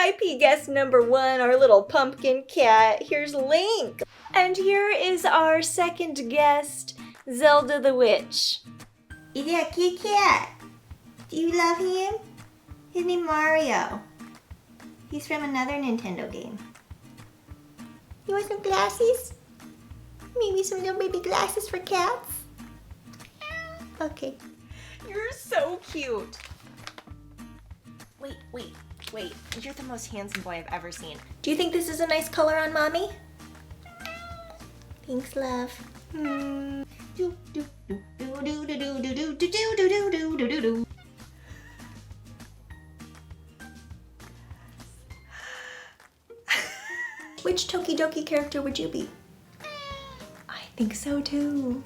VIP guest number 1, our little pumpkin cat. Here's Link. And here is our second guest, Zelda the Witch. Is that a cute cat? Do you love him? His name Mario. He's from another Nintendo game. You want some glasses? Maybe some little baby glasses for cats? Okay. You're so cute. Wait. You're the most handsome boy I've ever seen. Do you think this is a nice color on Mommy? Thanks, love. Which Tokidoki character would you be? I think so too.